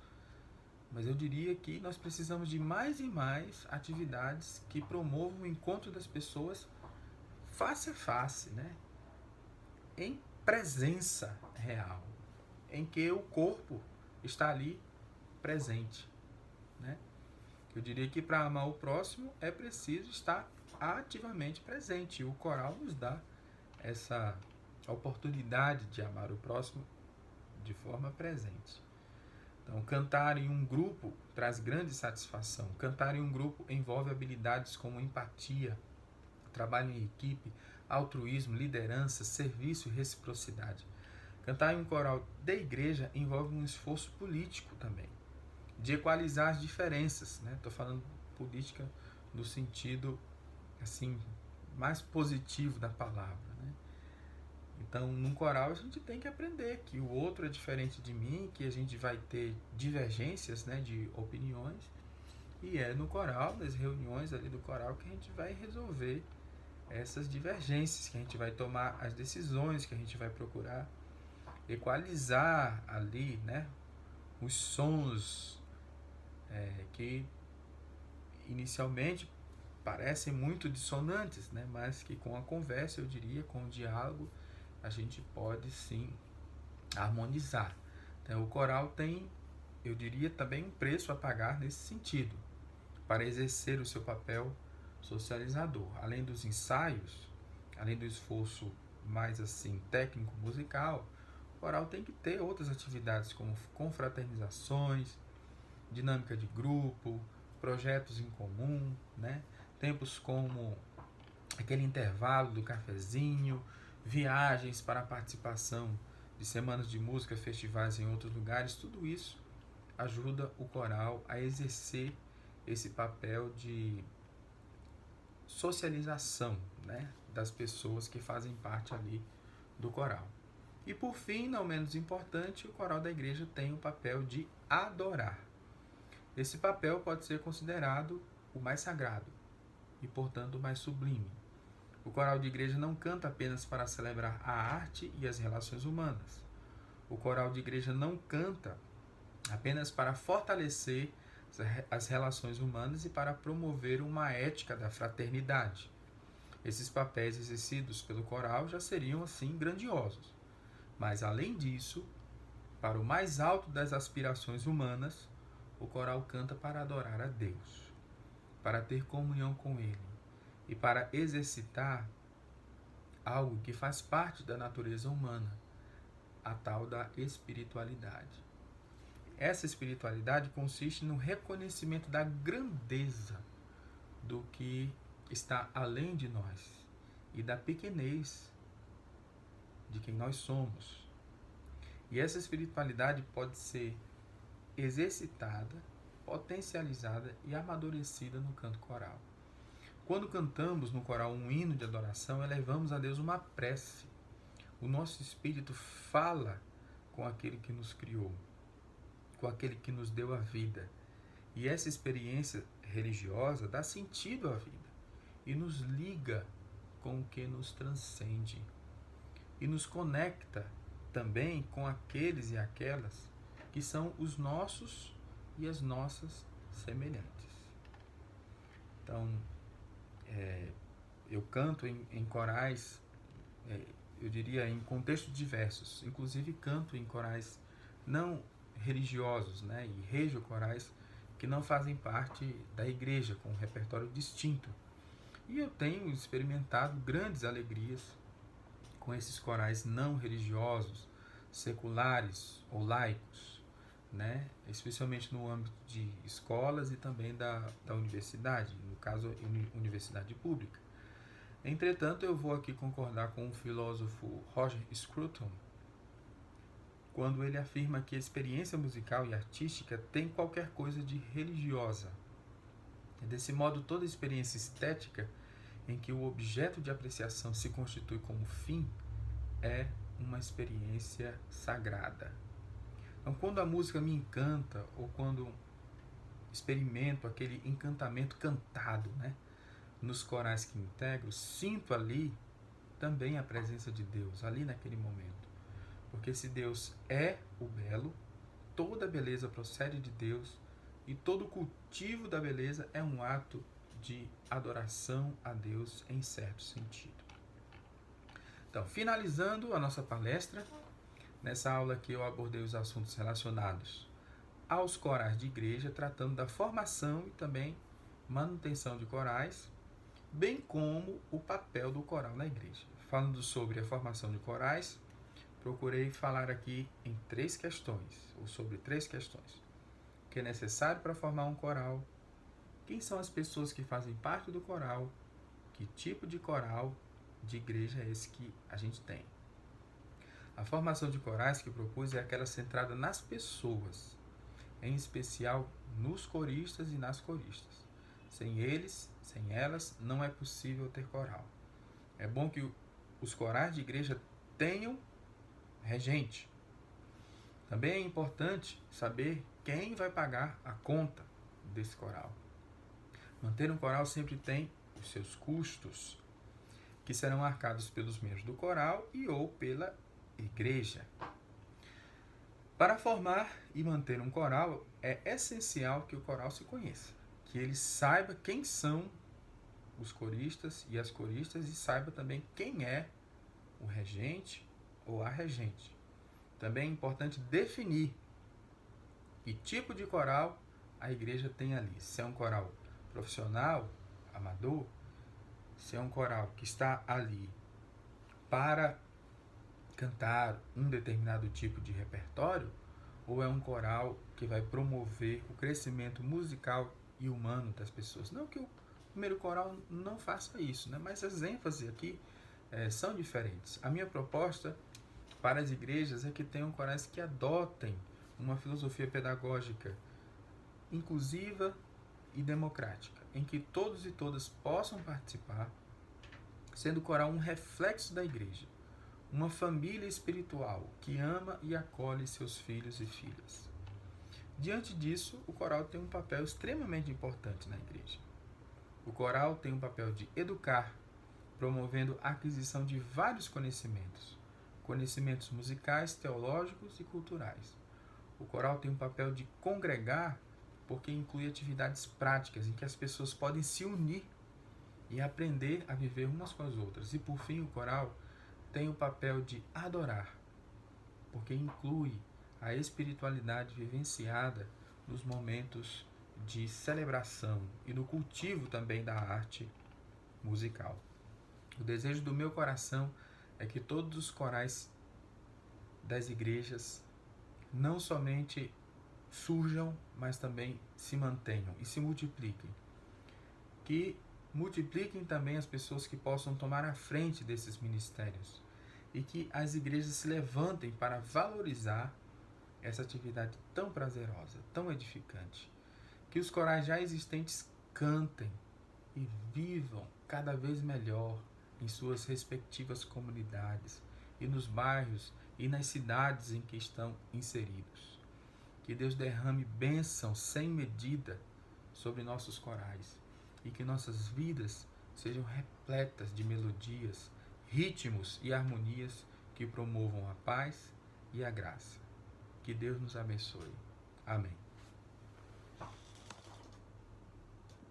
A: Mas eu diria que nós precisamos de mais e mais atividades que promovam o encontro das pessoas face a face, né? Em presença real, em que o corpo está ali presente, né? Eu diria que para amar o próximo é preciso estar ativamente presente. E o coral nos dá essa oportunidade de amar o próximo de forma presente. Então, cantar em um grupo traz grande satisfação. Cantar em um grupo envolve habilidades como empatia, trabalho em equipe, altruísmo, liderança, serviço e reciprocidade. Cantar em um coral da igreja envolve um esforço político também, de equalizar as diferenças, né? Estou falando política no sentido assim mais positivo da palavra, né? Então, num coral a gente tem que aprender que o outro é diferente de mim, que a gente vai ter divergências, né, de opiniões, e é no coral, nas reuniões ali do coral, que a gente vai resolver essas divergências, que a gente vai tomar as decisões, que a gente vai procurar equalizar ali, né, os sons que inicialmente parecem muito dissonantes, né, mas que com a conversa, eu diria, com o diálogo, a gente pode sim harmonizar. Então, o coral tem, eu diria, também um preço a pagar nesse sentido, para exercer o seu papel socializador. Além dos ensaios, além do esforço mais assim técnico musical, o coral tem que ter outras atividades como confraternizações, dinâmica de grupo, projetos em comum, né? Tempos como aquele intervalo do cafezinho, viagens para a participação de semanas de música, festivais em outros lugares, tudo isso ajuda o coral a exercer esse papel de socialização, né, das pessoas que fazem parte ali do coral. E por fim, não menos importante, o coral da igreja tem o papel de adorar. Esse papel pode ser considerado o mais sagrado e, portanto, o mais sublime. O coral de igreja não canta apenas para celebrar a arte e as relações humanas. O coral de igreja não canta apenas para fortalecer as relações humanas e para promover uma ética da fraternidade. Esses papéis exercidos pelo coral já seriam, assim, grandiosos. Mas, além disso, para o mais alto das aspirações humanas, o coral canta para adorar a Deus, para ter comunhão com Ele e para exercitar algo que faz parte da natureza humana, a tal da espiritualidade. Essa espiritualidade consiste no reconhecimento da grandeza do que está além de nós e da pequenez de quem nós somos. E essa espiritualidade pode ser exercitada, potencializada e amadurecida no canto coral. Quando cantamos no coral um hino de adoração, elevamos a Deus uma prece. O nosso espírito fala com aquele que nos criou, com aquele que nos deu a vida. E essa experiência religiosa dá sentido à vida e nos liga com o que nos transcende e nos conecta também com aqueles e aquelas que são os nossos e as nossas semelhantes. Então, eu canto em corais, eu diria em contextos diversos, inclusive canto em corais não religiosos, né, e rejo corais que não fazem parte da igreja, com um repertório distinto. E eu tenho experimentado grandes alegrias com esses corais não religiosos, seculares ou laicos, né? Especialmente no âmbito de escolas e também da universidade, no caso, universidade pública. Entretanto, eu vou aqui concordar com o filósofo Roger Scruton, quando ele afirma que a experiência musical e artística tem qualquer coisa de religiosa. Desse modo, toda experiência estética em que o objeto de apreciação se constitui como fim é uma experiência sagrada. Então, quando a música me encanta ou quando experimento aquele encantamento cantado, né, nos corais que integro, sinto ali também a presença de Deus, ali naquele momento. Porque se Deus é o belo, toda beleza procede de Deus e todo cultivo da beleza é um ato de adoração a Deus em certo sentido. Então, finalizando a nossa palestra, nessa aula aqui eu abordei os assuntos relacionados aos corais de igreja, tratando da formação e também manutenção de corais, bem como o papel do coral na igreja. Falando sobre a formação de corais, procurei falar aqui em sobre três questões. O que é necessário para formar um coral? Quem são as pessoas que fazem parte do coral? Que tipo de coral de igreja é esse que a gente tem? A formação de corais que propus é aquela centrada nas pessoas, em especial nos coristas e nas coristas. Sem eles, sem elas, não é possível ter coral. É bom que os corais de igreja tenham regente. Também é importante saber quem vai pagar a conta desse coral. Manter um coral sempre tem os seus custos, que serão arcados pelos membros do coral e ou pela igreja. Para formar e manter um coral, é essencial que o coral se conheça, que ele saiba quem são os coristas e as coristas e saiba também quem é o regente ou a regente. Também é importante definir que tipo de coral a igreja tem ali. Se é um coral profissional, amador, se é um coral que está ali para cantar um determinado tipo de repertório, ou é um coral que vai promover o crescimento musical e humano das pessoas. Não que o primeiro coral não faça isso, né? Mas as ênfases aqui são diferentes. A minha proposta para as igrejas é que tenham corais que adotem uma filosofia pedagógica inclusiva e democrática, em que todos e todas possam participar, sendo o coral um reflexo da igreja, uma família espiritual que ama e acolhe seus filhos e filhas. Diante disso, o coral tem um papel extremamente importante na igreja. O coral tem um papel de educar, promovendo a aquisição de vários conhecimentos musicais, teológicos e culturais. O coral tem um papel de congregar, porque inclui atividades práticas em que as pessoas podem se unir e aprender a viver umas com as outras. E por fim, o coral tem o papel de adorar, porque inclui a espiritualidade vivenciada nos momentos de celebração e no cultivo também da arte musical. O desejo do meu coração é que todos os corais das igrejas não somente surjam, mas também se mantenham e se multipliquem. Que multipliquem também as pessoas que possam tomar a frente desses ministérios, e que as igrejas se levantem para valorizar essa atividade tão prazerosa, tão edificante. Que os corais já existentes cantem e vivam cada vez melhor em suas respectivas comunidades e nos bairros e nas cidades em que estão inseridos. Que Deus derrame bênção sem medida sobre nossos corais e que nossas vidas sejam repletas de melodias, ritmos e harmonias que promovam a paz e a graça. Que Deus nos abençoe. Amém.